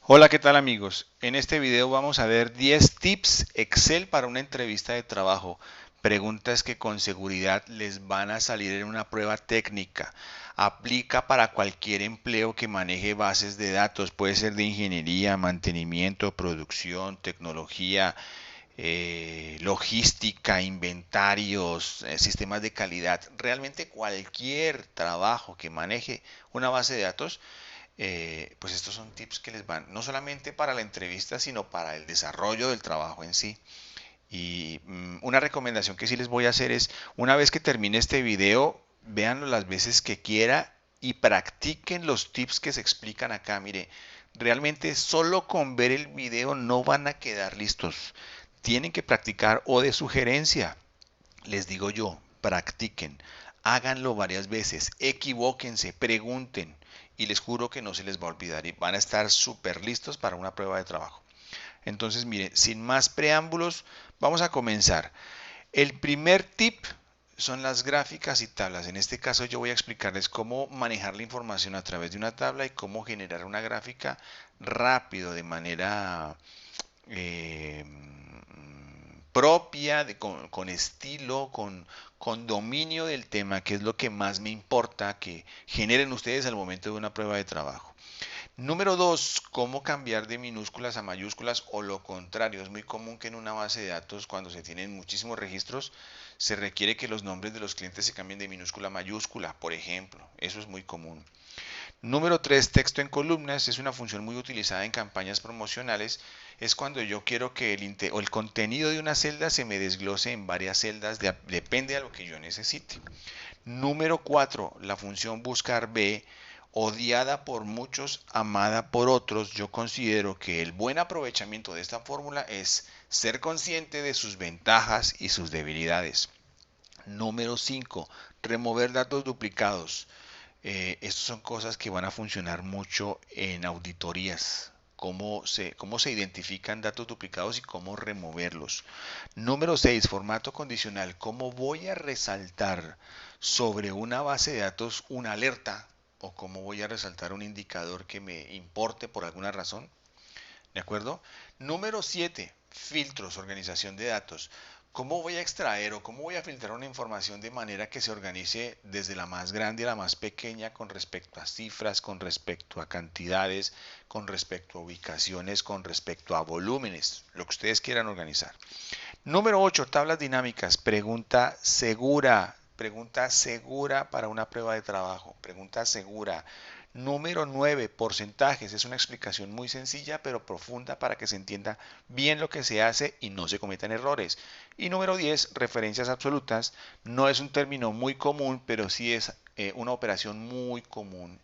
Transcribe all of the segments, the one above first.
Hola, ¿qué tal amigos? En este video vamos a ver 10 tips Excel para una entrevista de trabajo. Preguntas que con seguridad les van a salir en una prueba técnica. Aplica para cualquier empleo que maneje bases de datos. Puede ser de ingeniería, mantenimiento, producción, tecnología, logística, inventarios, sistemas de calidad. Realmente cualquier trabajo que maneje una base de datos, pues estos son tips que les van no solamente para la entrevista, sino para el desarrollo del trabajo en sí. Y una recomendación que sí les voy a hacer es, una vez que termine este video, véanlo las veces que quiera y practiquen los tips que se explican acá. Mire, realmente solo con ver el video no van a quedar listos. Tienen que practicar o de sugerencia. Les digo yo, practiquen, háganlo varias veces, equivóquense, pregunten y les juro que no se les va a olvidar y van a estar súper listos para una prueba de trabajo. Entonces, mire, sin más preámbulos, vamos a comenzar. El primer tip son las gráficas y tablas. En este caso yo voy a explicarles cómo manejar la información a través de una tabla y cómo generar una gráfica rápido, de manera eh, propia, con estilo, con dominio del tema, que es lo que más me importa que generen ustedes al momento de una prueba de trabajo. Número 2, cómo cambiar de minúsculas a mayúsculas o lo contrario. Es muy común que en una base de datos, cuando se tienen muchísimos registros, se requiere que los nombres de los clientes se cambien de minúscula a mayúscula, por ejemplo. Eso es muy común. Número 3, texto en columnas. Es una función muy utilizada en campañas promocionales. Es cuando yo quiero que el contenido de una celda se me desglose en varias celdas, depende de lo que yo necesite. Número 4, la función buscar B, odiada por muchos, amada por otros. Yo considero que el buen aprovechamiento de esta fórmula es ser consciente de sus ventajas y sus debilidades. Número 5, remover datos duplicados. Estas son cosas que van a funcionar mucho en auditorías. Cómo se identifican datos duplicados y cómo removerlos. Número 6, formato condicional. ¿Cómo voy a resaltar sobre una base de datos una alerta? ¿O cómo voy a resaltar un indicador que me importe por alguna razón? ¿De acuerdo? Número 7, filtros, organización de datos. ¿Cómo voy a extraer o cómo voy a filtrar una información de manera que se organice desde la más grande a la más pequeña con respecto a cifras, con respecto a cantidades, con respecto a ubicaciones, con respecto a volúmenes, lo que ustedes quieran organizar? Número 8, tablas dinámicas. Pregunta segura para una prueba de trabajo. Pregunta segura. Número 9, porcentajes. Es una explicación muy sencilla pero profunda para que se entienda bien lo que se hace y no se cometan errores. Y número 10, referencias absolutas. No es un término muy común, pero sí es una operación muy común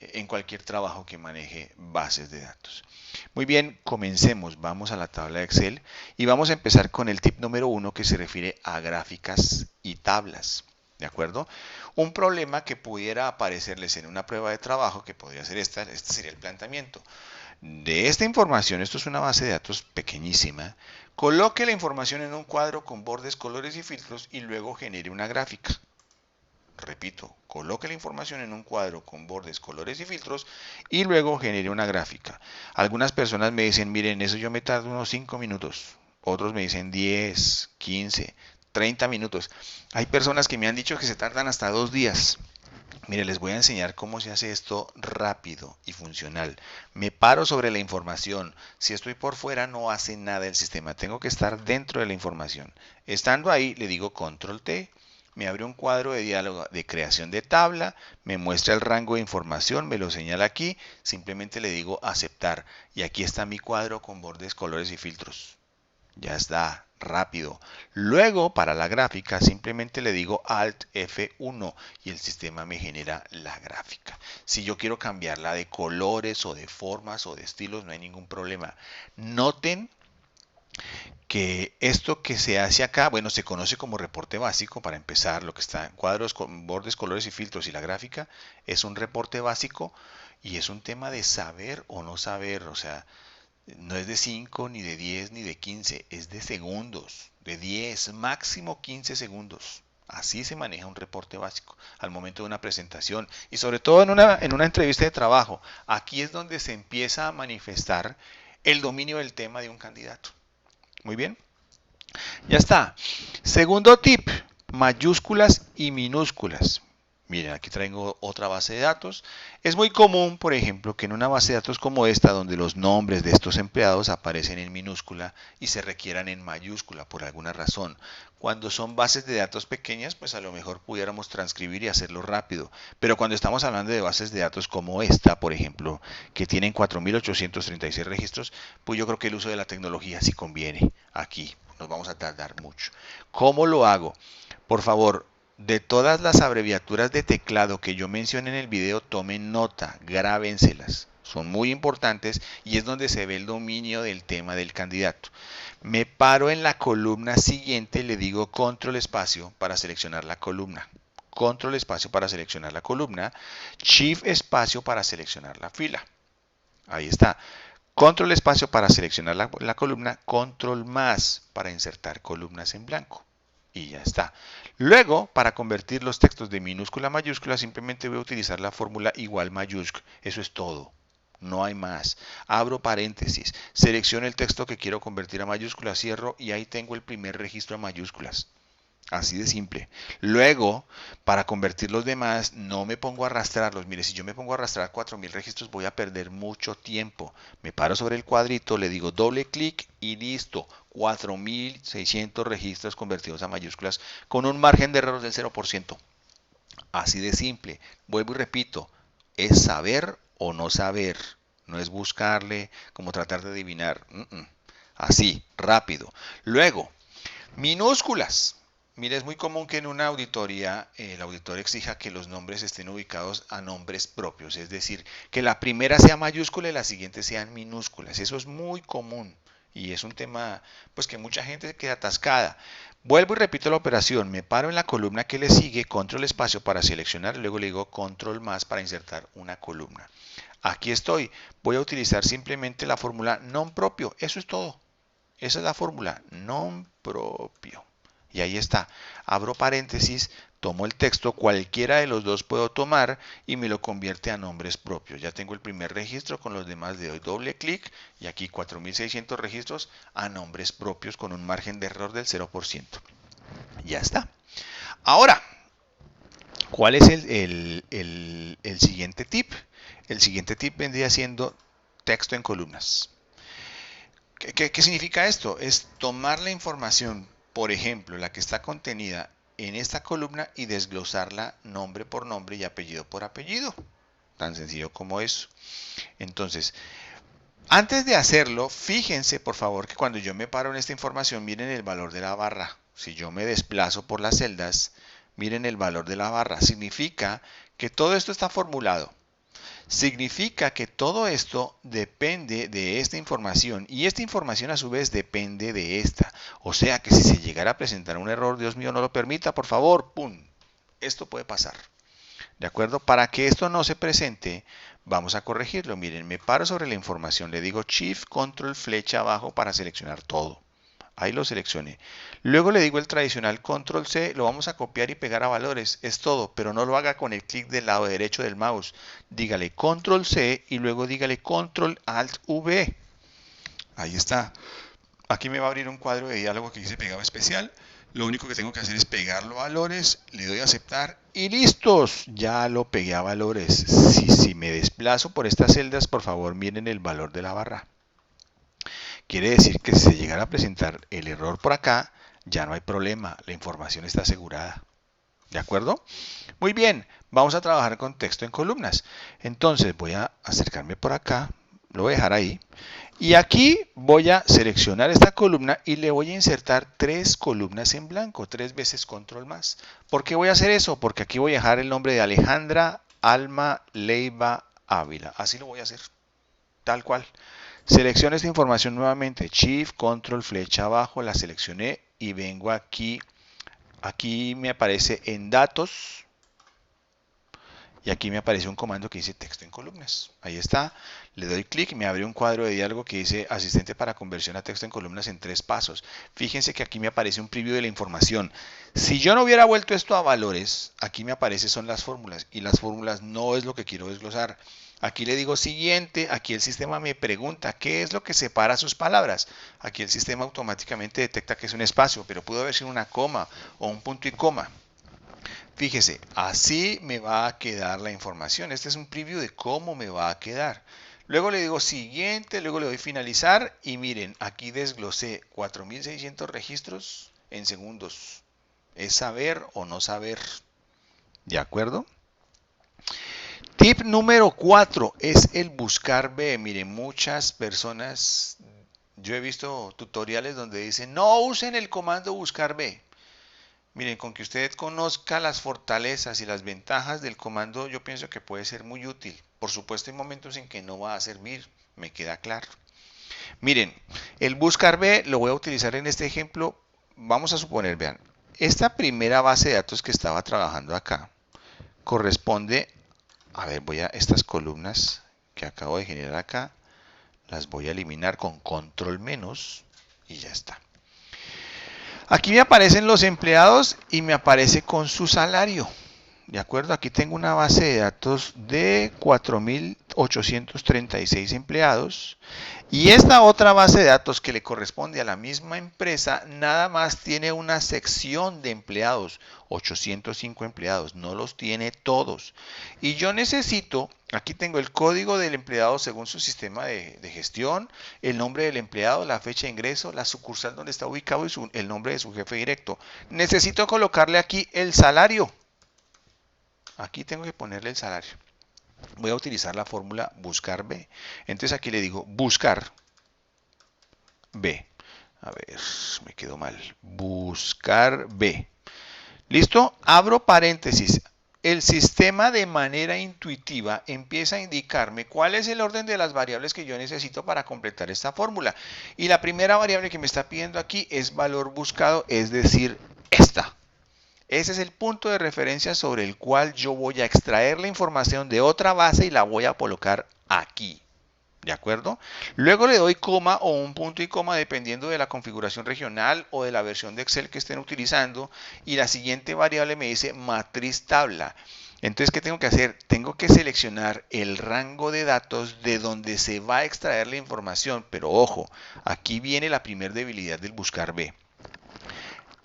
en cualquier trabajo que maneje bases de datos. Muy bien, comencemos. Vamos a la tabla de Excel y vamos a empezar con el tip número 1 que se refiere a gráficas y tablas. ¿De acuerdo? Un problema que pudiera aparecerles en una prueba de trabajo, que podría ser este sería el planteamiento. De esta información, esto es una base de datos pequeñísima, coloque la información en un cuadro con bordes, colores y filtros y luego genere una gráfica. Repito, coloque la información en un cuadro con bordes, colores y filtros y luego genere una gráfica. Algunas personas me dicen, miren, eso yo me tardo unos 5 minutos. Otros me dicen 10, 15, 30 minutos. Hay personas que me han dicho que se tardan hasta 2 días. Mire, les voy a enseñar cómo se hace esto rápido y funcional. Me paro sobre la información. Si estoy por fuera no hace nada el sistema. Tengo que estar dentro de la información. Estando ahí le digo control T. Me abre un cuadro de diálogo de creación de tabla, me muestra el rango de información, me lo señala aquí, simplemente le digo aceptar y aquí está mi cuadro con bordes, colores y filtros. Ya está, rápido. Luego, para la gráfica, simplemente le digo Alt F1 y el sistema me genera la gráfica. Si yo quiero cambiarla de colores o de formas o de estilos, no hay ningún problema. Noten que esto que se hace acá, bueno, se conoce como reporte básico para empezar, lo que está en cuadros con bordes, colores y filtros y la gráfica es un reporte básico y es un tema de saber o no saber, o sea, no es de 5 ni de 10 ni de 15, es de segundos, de 10, máximo 15 segundos. Así se maneja un reporte básico al momento de una presentación y sobre todo en una entrevista de trabajo. Aquí es donde se empieza a manifestar el dominio del tema de un candidato. Muy bien, ya está. Segundo tip, mayúsculas y minúsculas. Miren, aquí traigo otra base de datos. Es muy común, por ejemplo, que en una base de datos como esta, donde los nombres de estos empleados aparecen en minúscula y se requieran en mayúscula por alguna razón. Cuando son bases de datos pequeñas, pues a lo mejor pudiéramos transcribir y hacerlo rápido. Pero cuando estamos hablando de bases de datos como esta, por ejemplo, que tienen 4.836 registros, pues yo creo que el uso de la tecnología sí conviene aquí. Nos vamos a tardar mucho. ¿Cómo lo hago? Por favor, de todas las abreviaturas de teclado que yo mencioné en el video, tomen nota, grábenselas. Son muy importantes y es donde se ve el dominio del tema del candidato. Me paro en la columna siguiente y le digo control espacio para seleccionar la columna. Control espacio para seleccionar la columna. Shift espacio para seleccionar la fila. Ahí está. Control espacio para seleccionar la columna. Control más para insertar columnas en blanco. Y ya está. Luego, para convertir los textos de minúscula a mayúscula, simplemente voy a utilizar la fórmula igual mayúscula. Eso es todo. No hay más. Abro paréntesis, selecciono el texto que quiero convertir a mayúsculas, cierro y ahí tengo el primer registro a mayúsculas. Así de simple. Luego, para convertir los demás, no me pongo a arrastrarlos. Mire, si yo me pongo a arrastrar 4.000 registros, voy a perder mucho tiempo. Me paro sobre el cuadrito, le digo doble clic y listo. 4.600 registros convertidos a mayúsculas con un margen de error del 0%. Así de simple. Vuelvo y repito, es saber o no saber. No es buscarle, como tratar de adivinar. Así, rápido. Luego, minúsculas. Mire, es muy común que en una auditoría el auditor exija que los nombres estén ubicados a nombres propios, es decir, que la primera sea mayúscula y la siguiente sean minúsculas. Eso es muy común y es un tema pues que mucha gente queda atascada. Vuelvo y repito la operación, me paro en la columna que le sigue, control espacio para seleccionar, luego le digo control más para insertar una columna. Aquí estoy, voy a utilizar simplemente la fórmula non propio, eso es todo. Esa es la fórmula, non propio. Y ahí está. Abro paréntesis, tomo el texto, cualquiera de los dos puedo tomar y me lo convierte a nombres propios. Ya tengo el primer registro, con los demás le doy doble clic y aquí 4.600 registros a nombres propios con un margen de error del 0%. Ya está. Ahora, ¿cuál es el siguiente tip? El siguiente tip vendría siendo texto en columnas. ¿Qué significa esto? Es tomar la información, por ejemplo, la que está contenida en esta columna y desglosarla nombre por nombre y apellido por apellido. Tan sencillo como eso. Entonces, antes de hacerlo, fíjense por favor que cuando yo me paro en esta información, miren el valor de la barra. Si yo me desplazo por las celdas, miren el valor de la barra. Significa que todo esto está formulado. Significa que todo esto depende de esta información y esta información a su vez depende de esta. O sea que si se llegara a presentar un error, Dios mío no lo permita, por favor, ¡pum! Esto puede pasar. ¿De acuerdo? Para que esto no se presente, vamos a corregirlo. Miren, me paro sobre la información, le digo Shift, Control, flecha abajo para seleccionar todo. Ahí lo seleccioné. Luego le digo el tradicional Control C, lo vamos a copiar y pegar a valores. Es todo, pero no lo haga con el clic del lado derecho del mouse. Dígale Control C y luego dígale Control Alt V. Ahí está. Aquí me va a abrir un cuadro de diálogo que dice pegado especial. Lo único que tengo que hacer es pegarlo a valores, le doy a aceptar y listos. Ya lo pegué a valores. Si me desplazo por estas celdas, por favor miren el valor de la barra. Quiere decir que si se llegara a presentar el error por acá, ya no hay problema, la información está asegurada. ¿De acuerdo? Muy bien, vamos a trabajar con texto en columnas. Entonces voy a acercarme por acá, lo voy a dejar ahí. Y aquí voy a seleccionar esta columna y le voy a insertar 3 columnas en blanco, 3 veces control más. ¿Por qué voy a hacer eso? Porque aquí voy a dejar el nombre de Alejandra Alma Leiva Ávila. Así lo voy a hacer, tal cual. Selecciono esta información nuevamente, Shift, Control, flecha abajo, la seleccioné y vengo aquí. Aquí me aparece en datos Y aquí me aparece un comando que dice texto en columnas. Ahí está. Le doy clic y me abre un cuadro de diálogo que dice asistente para conversión a texto en columnas en 3 pasos. Fíjense que aquí me aparece un preview de la información. Si yo no hubiera vuelto esto a valores, aquí me aparece son las fórmulas. Y las fórmulas no es lo que quiero desglosar. Aquí le digo siguiente, aquí el sistema me pregunta qué es lo que separa sus palabras. Aquí el sistema automáticamente detecta que es un espacio, pero pudo haber sido una coma o un punto y coma. Fíjese, así me va a quedar la información. Este es un preview de cómo me va a quedar. Luego le digo siguiente, luego le doy finalizar y miren, aquí desglosé 4600 registros en segundos. Es saber o no saber. ¿De acuerdo? Tip número 4 es el buscar B. Miren, muchas personas, yo he visto tutoriales donde dicen no usen el comando buscar B. Miren, con que usted conozca las fortalezas y las ventajas del comando, yo pienso que puede ser muy útil. Por supuesto, hay momentos en que no va a servir, me queda claro. Miren, el buscar B lo voy a utilizar en este ejemplo. Vamos a suponer, vean, esta primera base de datos que estaba trabajando acá corresponde, a ver, voy a estas columnas que acabo de generar acá, las voy a eliminar con control menos y ya está. Aquí me aparecen los empleados y me aparece con su salario. De acuerdo, aquí tengo una base de datos de 4.836 empleados y esta otra base de datos que le corresponde a la misma empresa nada más tiene una sección de empleados, 805 empleados, no los tiene todos. Y yo necesito, aquí tengo el código del empleado según su sistema de gestión, el nombre del empleado, la fecha de ingreso, la sucursal donde está ubicado y el nombre de su jefe directo. Necesito colocarle aquí el salario. Aquí tengo que ponerle el salario. Voy a utilizar la fórmula buscar B. Entonces aquí le digo buscar B. A ver, me quedó mal. Buscar B. ¿Listo? Abro paréntesis. El sistema de manera intuitiva empieza a indicarme cuál es el orden de las variables que yo necesito para completar esta fórmula. Y la primera variable que me está pidiendo aquí es valor buscado, es decir, esta. Ese es el punto de referencia sobre el cual yo voy a extraer la información de otra base y la voy a colocar aquí. ¿De acuerdo? Luego le doy coma o un punto y coma dependiendo de la configuración regional o de la versión de Excel que estén utilizando. Y la siguiente variable me dice matriz tabla. Entonces, ¿qué tengo que hacer? Tengo que seleccionar el rango de datos de donde se va a extraer la información. Pero ojo, aquí viene la primera debilidad del buscar B.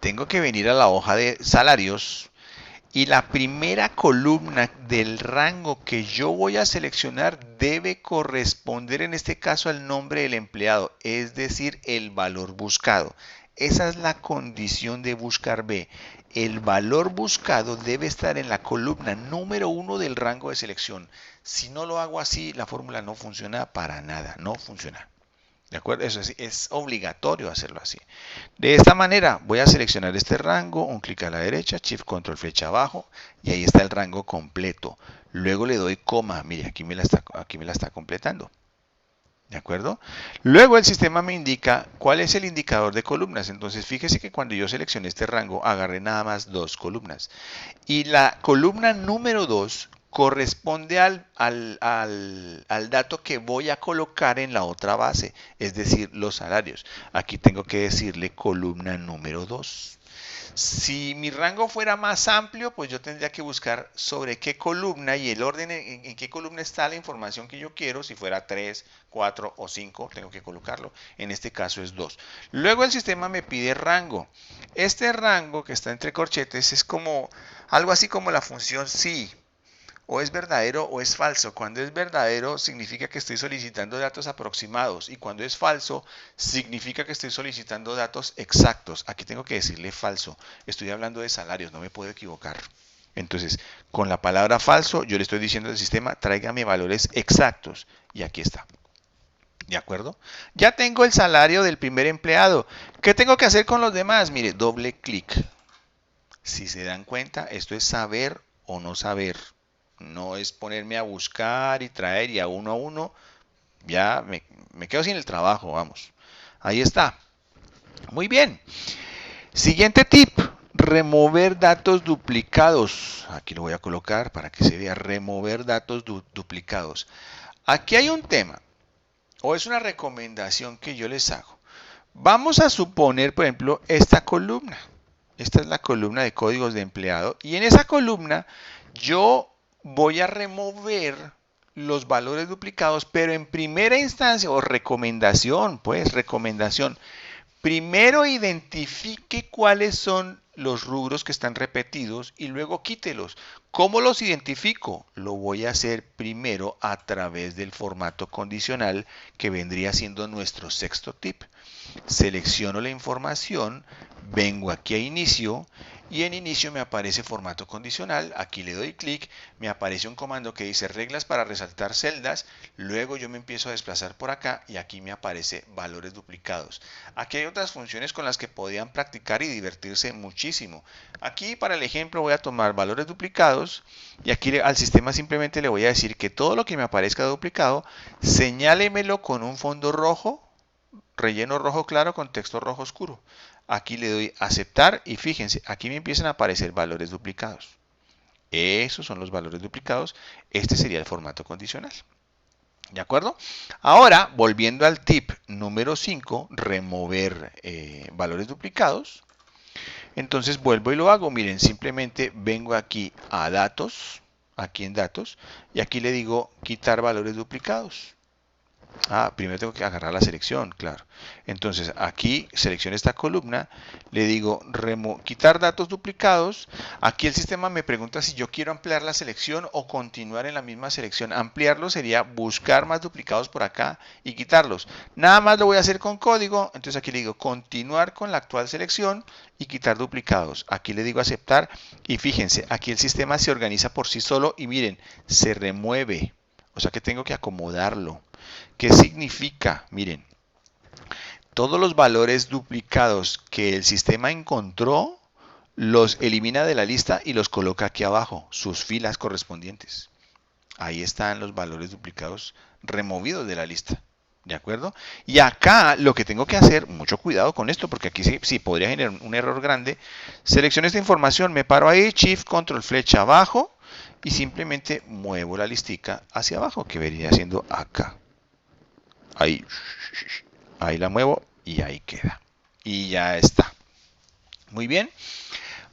Tengo que venir a la hoja de salarios y la primera columna del rango que yo voy a seleccionar debe corresponder en este caso al nombre del empleado, es decir, el valor buscado. Esa es la condición de buscar B. El valor buscado debe estar en la columna número 1 del rango de selección. Si no lo hago así, la fórmula no funciona para nada, no funciona. ¿De acuerdo? Eso es obligatorio hacerlo así. De esta manera voy a seleccionar este rango, un clic a la derecha, Shift Control flecha abajo y ahí está el rango completo. Luego le doy coma, mire, aquí me la está completando. ¿De acuerdo? Luego el sistema me indica cuál es el indicador de columnas. Entonces fíjese que cuando yo seleccioné este rango agarré nada más 2 columnas. Y la columna número 2 corresponde al dato que voy a colocar en la otra base, es decir, los salarios. Aquí tengo que decirle columna número 2. Si mi rango fuera más amplio, pues yo tendría que buscar sobre qué columna y el orden en qué columna está la información que yo quiero. Si fuera 3, 4 o 5, tengo que colocarlo. En este caso es 2. Luego el sistema me pide rango. Este rango que está entre corchetes es como algo así como la función si. O es verdadero o es falso. Cuando es verdadero significa que estoy solicitando datos aproximados y cuando es falso significa que estoy solicitando datos exactos. Aquí tengo que decirle falso. Estoy hablando de salarios, no me puedo equivocar. Entonces, con la palabra falso yo le estoy diciendo al sistema tráigame valores exactos y aquí está. ¿De acuerdo? Ya tengo el salario del primer empleado. ¿Qué tengo que hacer con los demás? Mire, doble clic. Si se dan cuenta, esto es saber o no saber. No es ponerme a buscar y traer y a uno ya me quedo sin el trabajo, vamos. Ahí está. Muy bien. Siguiente tip. Remover datos duplicados. Aquí lo voy a colocar para que se vea. Remover datos duplicados. Aquí hay un tema, o es una recomendación que yo les hago. Vamos a suponer, por ejemplo, esta columna. Esta es la columna de códigos de empleado. Y en esa columna yo voy a remover los valores duplicados, pero en primera instancia, o recomendación, pues, recomendación. Primero identifique cuáles son los rubros que están repetidos y luego quítelos. ¿Cómo los identifico? Lo voy a hacer primero a través del formato condicional que vendría siendo nuestro sexto tip. Selecciono la información, vengo aquí a inicio y en inicio me aparece formato condicional. Aquí le doy clic, me aparece un comando que dice reglas para resaltar celdas. Luego yo me empiezo a desplazar por acá y aquí me aparece valores duplicados. Aquí hay otras funciones con las que podían practicar y divertirse muchísimo. Aquí para el ejemplo voy a tomar valores duplicados y aquí al sistema simplemente le voy a decir que todo lo que me aparezca duplicado, señálemelo con un fondo rojo, relleno rojo claro con texto rojo oscuro. Aquí le doy aceptar y fíjense, aquí me empiezan a aparecer valores duplicados. Esos son los valores duplicados. Este sería el formato condicional. ¿De acuerdo? Ahora, volviendo al tip número 5, remover valores duplicados. Entonces vuelvo y lo hago. Miren, simplemente vengo aquí a datos, aquí en datos, y aquí le digo quitar valores duplicados. Primero tengo que agarrar la selección, claro. Entonces aquí selecciono esta columna, le digo quitar datos duplicados. Aquí el sistema me pregunta si yo quiero ampliar la selección o continuar en la misma selección. Ampliarlo sería buscar más duplicados por acá y quitarlos. Nada más lo voy a hacer con código, entonces aquí le digo continuar con la actual selección y quitar duplicados. Aquí le digo aceptar y fíjense, aquí el sistema se organiza por sí solo y miren, se remueve. O sea que tengo que acomodarlo. ¿Qué significa? Miren, todos los valores duplicados que el sistema encontró, los elimina de la lista y los coloca aquí abajo, sus filas correspondientes. Ahí están los valores duplicados removidos de la lista. ¿De acuerdo? Y acá lo que tengo que hacer, mucho cuidado con esto, porque aquí sí podría generar un error grande. Selecciono esta información, me paro ahí, Shift, Control, flecha abajo y simplemente muevo la listica hacia abajo, que vendría siendo acá. Ahí la muevo y ahí queda. Y ya está. Muy bien.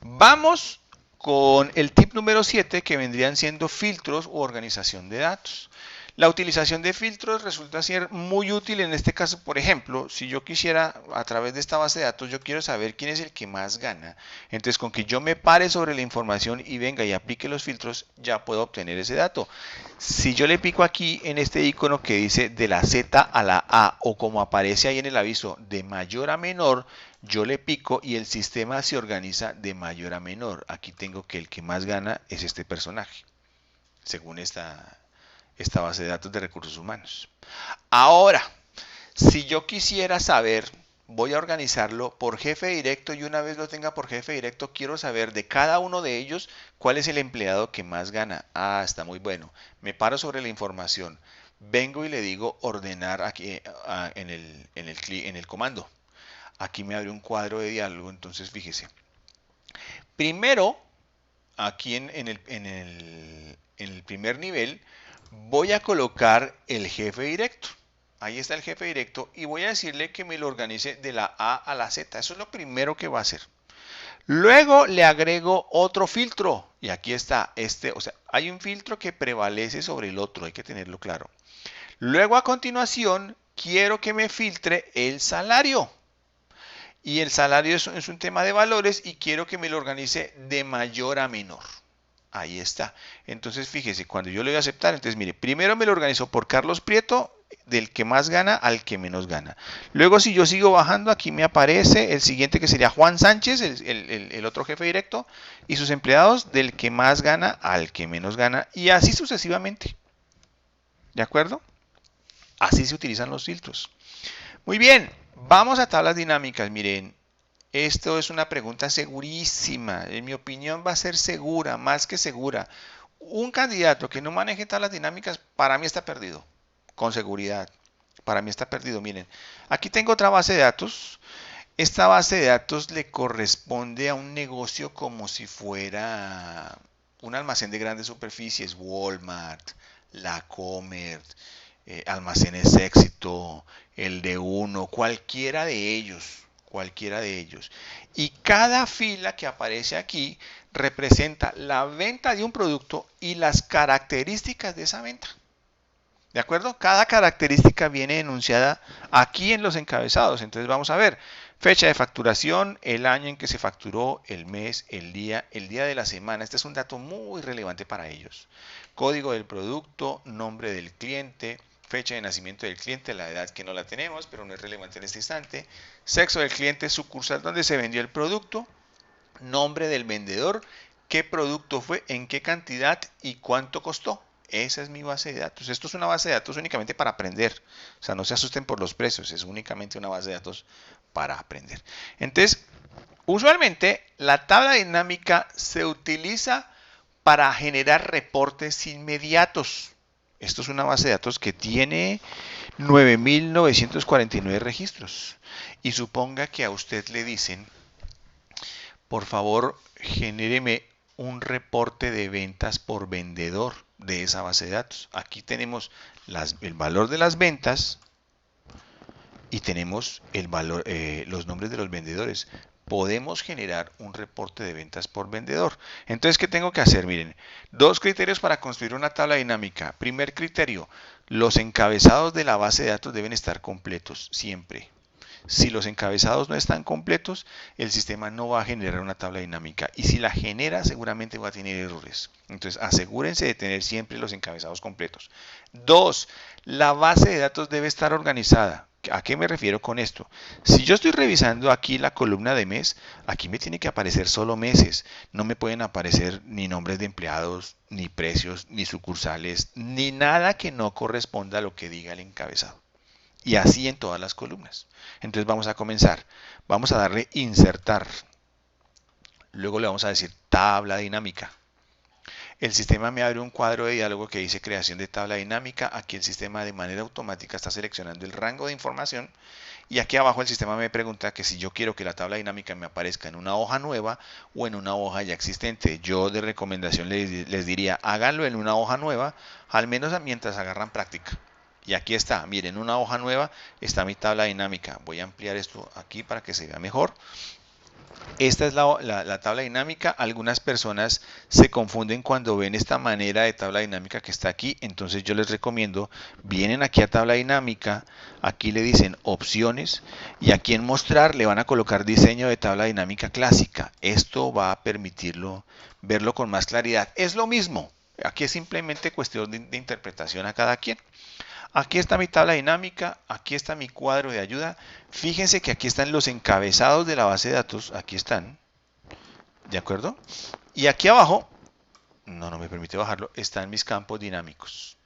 Vamos con el tip número 7 que vendrían siendo filtros u organización de datos. La utilización de filtros resulta ser muy útil en este caso. Por ejemplo, si yo quisiera a través de esta base de datos, yo quiero saber quién es el que más gana. Entonces con que yo me pare sobre la información y venga y aplique los filtros, ya puedo obtener ese dato. Si yo le pico aquí en este icono que dice de la Z a la A o como aparece ahí en el aviso de mayor a menor, yo le pico y el sistema se organiza de mayor a menor. Aquí tengo que el que más gana es este personaje, según esta base de datos de recursos humanos. Ahora, si yo quisiera saber, voy a organizarlo por jefe directo y una vez lo tenga por jefe directo, quiero saber de cada uno de ellos cuál es el empleado que más gana. Está muy bueno. Me paro sobre la información. Vengo y le digo ordenar aquí en el comando. Aquí me abre un cuadro de diálogo, entonces fíjese. Primero, aquí en el primer nivel, voy a colocar el jefe directo. Ahí está el jefe directo y voy a decirle que me lo organice de la A a la Z. Eso es lo primero que va a hacer. Luego le agrego otro filtro y aquí está o sea, hay un filtro que prevalece sobre el otro, hay que tenerlo claro. Luego a continuación quiero que me filtre el salario. Y el salario es un tema de valores y quiero que me lo organice de mayor a menor. Ahí está. Entonces fíjese, cuando yo le voy a aceptar, entonces mire, primero me lo organizo por Carlos Prieto, del que más gana al que menos gana. Luego si yo sigo bajando, aquí me aparece el siguiente que sería Juan Sánchez, el otro jefe directo, y sus empleados del que más gana al que menos gana, y así sucesivamente. ¿De acuerdo? Así se utilizan los filtros. Muy bien, vamos a tablas dinámicas. Miren, esto es una pregunta segurísima. En mi opinión va a ser segura, más que segura. Un candidato que no maneje tablas dinámicas, para mí está perdido. Con seguridad. Para mí está perdido. Miren, aquí tengo otra base de datos. Esta base de datos le corresponde a un negocio como si fuera un almacén de grandes superficies, Walmart, La Comer, Almacenes Éxito, el de Uno, cualquiera de ellos. Y cada fila que aparece aquí representa la venta de un producto y las características de esa venta. ¿De acuerdo? Cada característica viene enunciada aquí en los encabezados. Entonces vamos a ver fecha de facturación, el año en que se facturó, el mes, el día de la semana. Este es un dato muy relevante para ellos. Código del producto, nombre del cliente, fecha de nacimiento del cliente, la edad que no la tenemos, pero no es relevante en este instante. Sexo del cliente, sucursal donde se vendió el producto, nombre del vendedor, qué producto fue, en qué cantidad y cuánto costó. Esa es mi base de datos. Esto es una base de datos únicamente para aprender. O sea, no se asusten por los precios, es únicamente una base de datos para aprender. Entonces, usualmente la tabla dinámica se utiliza para generar reportes inmediatos. Esto es una base de datos que tiene 9.949 registros. Y suponga que a usted le dicen, por favor, genéreme un reporte de ventas por vendedor de esa base de datos. Aquí tenemos el valor de las ventas y tenemos los nombres de los vendedores. Podemos generar un reporte de ventas por vendedor. Entonces, ¿qué tengo que hacer? Miren, dos criterios para construir una tabla dinámica. Primer criterio, los encabezados de la base de datos deben estar completos siempre. Si los encabezados no están completos, el sistema no va a generar una tabla dinámica. Y si la genera, seguramente va a tener errores. Entonces, asegúrense de tener siempre los encabezados completos. Dos, la base de datos debe estar organizada. ¿A qué me refiero con esto? Si yo estoy revisando aquí la columna de mes, aquí me tiene que aparecer solo meses. No me pueden aparecer ni nombres de empleados, ni precios, ni sucursales, ni nada que no corresponda a lo que diga el encabezado. Y así en todas las columnas. Entonces vamos a comenzar. Vamos a darle insertar. Luego le vamos a decir tabla dinámica. El sistema me abre un cuadro de diálogo que dice creación de tabla dinámica. Aquí el sistema de manera automática está seleccionando el rango de información. Y aquí abajo el sistema me pregunta que si yo quiero que la tabla dinámica me aparezca en una hoja nueva o en una hoja ya existente. Yo de recomendación les diría háganlo en una hoja nueva, al menos mientras agarran práctica. Y aquí está, miren, una hoja nueva está mi tabla dinámica. Voy a ampliar esto aquí para que se vea mejor. Esta es la tabla dinámica. Algunas personas se confunden cuando ven esta manera de tabla dinámica que está aquí. Entonces yo les recomiendo, vienen aquí a tabla dinámica, aquí le dicen opciones y aquí en mostrar le van a colocar diseño de tabla dinámica clásica. Esto va a permitirlo verlo con más claridad. Es lo mismo. Aquí es simplemente cuestión de interpretación a cada quien. Aquí está mi tabla dinámica, aquí está mi cuadro de ayuda. Fíjense que aquí están los encabezados de la base de datos, aquí están, ¿de acuerdo? Y aquí abajo, no me permite bajarlo, están mis campos dinámicos.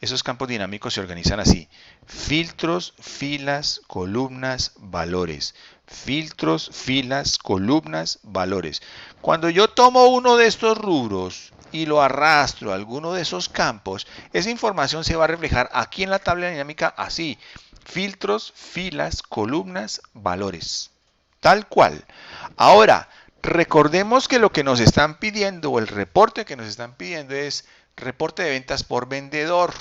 Esos campos dinámicos se organizan así: filtros, filas, columnas, valores. Filtros, filas, columnas, valores. Cuando yo tomo uno de estos rubros y lo arrastro a alguno de esos campos, esa información se va a reflejar aquí en la tabla dinámica así: filtros, filas, columnas, valores. Tal cual. Ahora, recordemos que lo que nos están pidiendo o el reporte que nos están pidiendo es reporte de ventas por vendedor.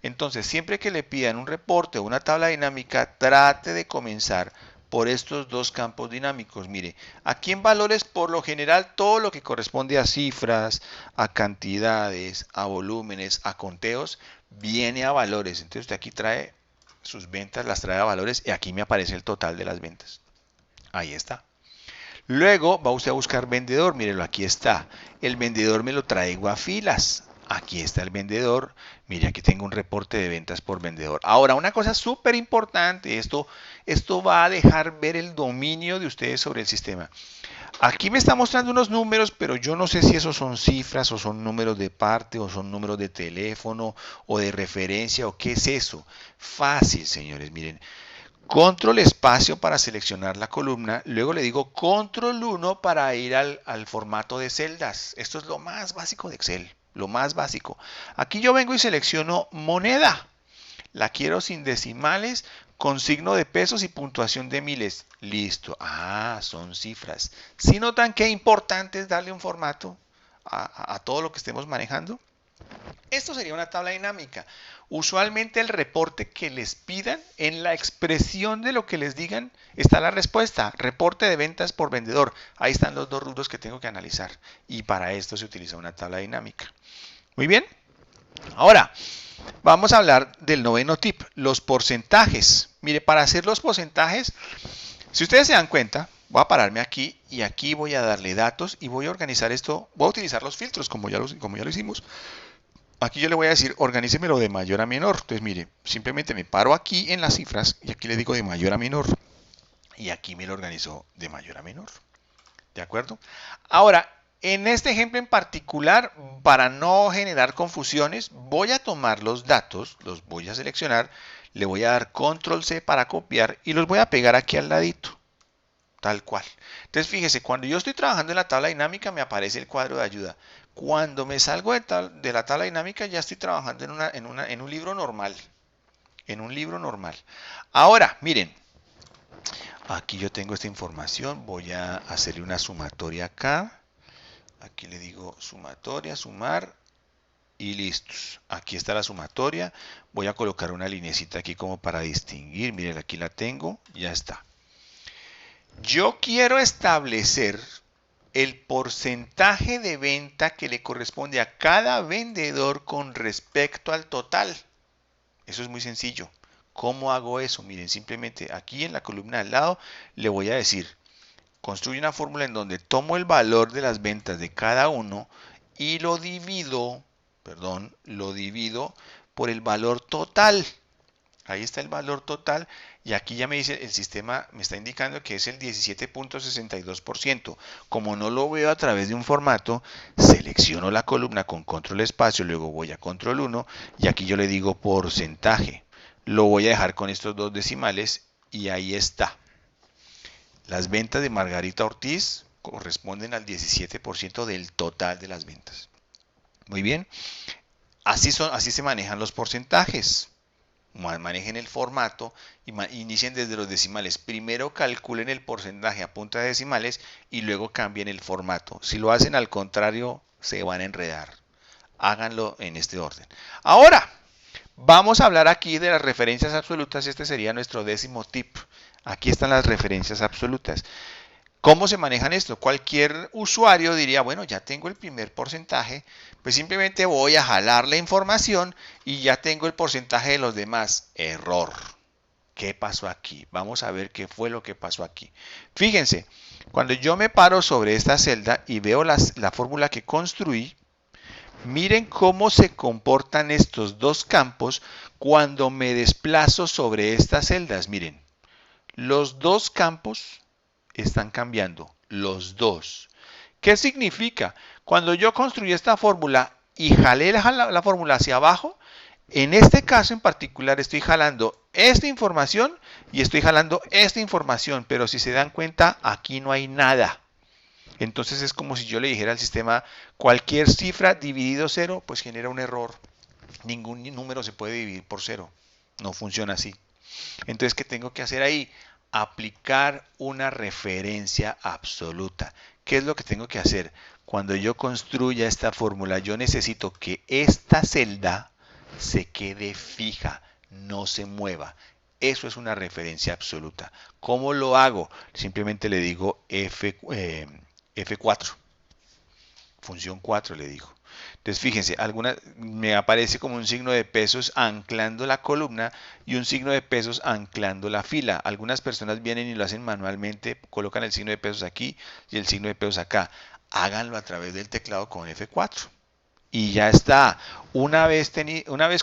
Entonces, siempre que le pidan un reporte o una tabla dinámica, trate de comenzar por estos dos campos dinámicos. Mire, aquí en valores, por lo general, todo lo que corresponde a cifras, a cantidades, a volúmenes, a conteos, viene a valores. Entonces, usted aquí trae sus ventas, las trae a valores y aquí me aparece el total de las ventas. Ahí está. Luego va usted a buscar vendedor, mírelo, aquí está. El vendedor me lo traigo a filas. Aquí está el vendedor. Mire, aquí tengo un reporte de ventas por vendedor. Ahora, una cosa súper importante, esto va a dejar ver el dominio de ustedes sobre el sistema. Aquí me está mostrando unos números, pero yo no sé si esos son cifras o son números de parte o son números de teléfono o de referencia o qué es eso. Fácil, señores, miren. Control espacio para seleccionar la columna, luego le digo control 1 para ir al formato de celdas. Esto es lo más básico de Excel, lo más básico. Aquí yo vengo y selecciono moneda. La quiero sin decimales con signo de pesos y puntuación de miles. Listo. Ah, son cifras. ¿Sí notan qué importante es darle un formato a todo lo que estemos manejando? Esto sería una tabla dinámica. Usualmente el reporte que les pidan, en la expresión de lo que les digan, está la respuesta. Reporte de ventas por vendedor. Ahí están los dos rubros que tengo que analizar. Y para esto se utiliza una tabla dinámica. Muy bien. Ahora, vamos a hablar del noveno tip, los porcentajes. Mire, para hacer los porcentajes, si ustedes se dan cuenta, voy a pararme aquí y aquí voy a darle datos y voy a organizar esto. Voy a utilizar los filtros como ya lo hicimos. Aquí yo le voy a decir, organícemelo de mayor a menor. Entonces, mire, simplemente me paro aquí en las cifras y aquí le digo de mayor a menor. Y aquí me lo organizo de mayor a menor. ¿De acuerdo? Ahora, en este ejemplo en particular, para no generar confusiones, voy a tomar los datos, los voy a seleccionar, le voy a dar control C para copiar y los voy a pegar aquí al ladito. Tal cual. Entonces, fíjese, cuando yo estoy trabajando en la tabla dinámica, me aparece el cuadro de ayuda. Cuando me salgo de la tabla dinámica, ya estoy trabajando en un libro normal. En un libro normal. Ahora, miren, aquí yo tengo esta información. Voy a hacerle una sumatoria acá. Aquí le digo sumatoria, sumar y listos. Aquí está la sumatoria. Voy a colocar una linecita aquí como para distinguir. Miren, aquí la tengo. Ya está. Yo quiero establecer el porcentaje de venta que le corresponde a cada vendedor con respecto al total. Eso es muy sencillo. ¿Cómo hago eso? Miren, simplemente aquí en la columna al lado le voy a decir, construye una fórmula en donde tomo el valor de las ventas de cada uno y lo divido por el valor total. Ahí está el valor total y aquí ya me dice, el sistema me está indicando que es el 17.62%. Como no lo veo a través de un formato, selecciono la columna con control espacio, luego voy a control 1 y aquí yo le digo porcentaje. Lo voy a dejar con estos dos decimales y ahí está. Las ventas de Margarita Ortiz corresponden al 17% del total de las ventas. Muy bien, así se manejan los porcentajes. Manejen el formato y inicien desde los decimales. Primero calculen el porcentaje a punta de decimales y luego cambien el formato. Si lo hacen al contrario, se van a enredar. Háganlo en este orden. Ahora, vamos a hablar aquí de las referencias absolutas. Este sería nuestro 10º tip. Aquí están las referencias absolutas. ¿Cómo se manejan esto? Cualquier usuario diría, bueno, ya tengo el primer porcentaje, pues simplemente voy a jalar la información y ya tengo el porcentaje de los demás. Error. ¿Qué pasó aquí? Vamos a ver qué fue lo que pasó aquí. Fíjense, cuando yo me paro sobre esta celda y veo la fórmula que construí, miren cómo se comportan estos dos campos cuando me desplazo sobre estas celdas. Miren, los dos campos están cambiando, los dos. ¿Qué significa? Cuando yo construí esta fórmula y jalé la fórmula hacia abajo, en este caso en particular estoy jalando esta información y estoy jalando esta información, pero si se dan cuenta, aquí no hay nada. Entonces es como si yo le dijera al sistema, cualquier cifra dividido 0, pues genera un error. Ningún número se puede dividir por 0. No funciona así. Entonces, ¿qué tengo que hacer ahí? Aplicar una referencia absoluta. ¿Qué es lo que tengo que hacer? Cuando yo construya esta fórmula, yo necesito que esta celda se quede fija, no se mueva. Eso es una referencia absoluta. ¿Cómo lo hago? Simplemente le digo F4. Función 4 le digo. Entonces fíjense, me aparece como un signo de pesos anclando la columna y un signo de pesos anclando la fila. Algunas personas vienen y lo hacen manualmente, colocan el signo de pesos aquí y el signo de pesos acá. Háganlo a través del teclado con F4. Y ya está. Una vez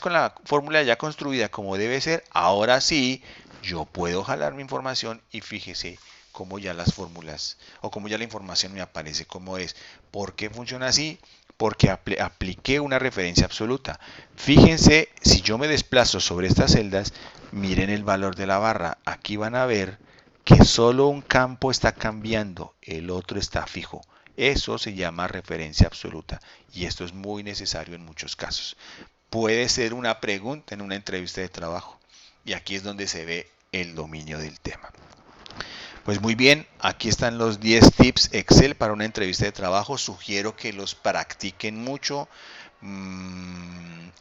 con la fórmula ya construida como debe ser, ahora sí, yo puedo jalar mi información y fíjese cómo ya las fórmulas o cómo ya la información me aparece como es. ¿Por qué funciona así? Porque apliqué una referencia absoluta. Fíjense, si yo me desplazo sobre estas celdas, miren el valor de la barra. Aquí van a ver que solo un campo está cambiando, el otro está fijo. Eso se llama referencia absoluta y esto es muy necesario en muchos casos. Puede ser una pregunta en una entrevista de trabajo y aquí es donde se ve el dominio del tema. Pues muy bien, aquí están los 10 tips Excel para una entrevista de trabajo. Sugiero que los practiquen mucho,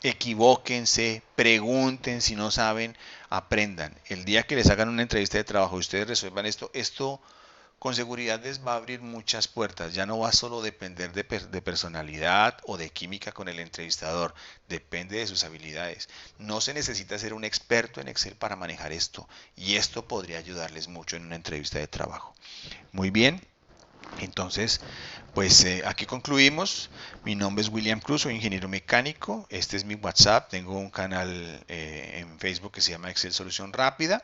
equivóquense, pregunten si no saben, aprendan. El día que les hagan una entrevista de trabajo y ustedes resuelvan esto con seguridad les va a abrir muchas puertas. Ya no va solo a depender de personalidad o de química con el entrevistador, depende de sus habilidades. No se necesita ser un experto en Excel para manejar esto y esto podría ayudarles mucho en una entrevista de trabajo. Muy bien, entonces, pues aquí concluimos. Mi nombre es William Cruz, soy ingeniero mecánico. Este es mi WhatsApp. Tengo un canal en Facebook que se llama Excel Solución Rápida.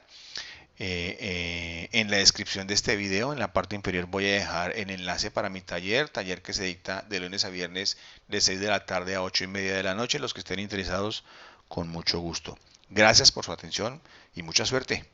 En la descripción de este video, en la parte inferior, voy a dejar el enlace para mi taller que se dicta de lunes a viernes de 6 de la tarde a 8:30 de la noche. Los que estén interesados, con mucho gusto. Gracias por su atención y mucha suerte.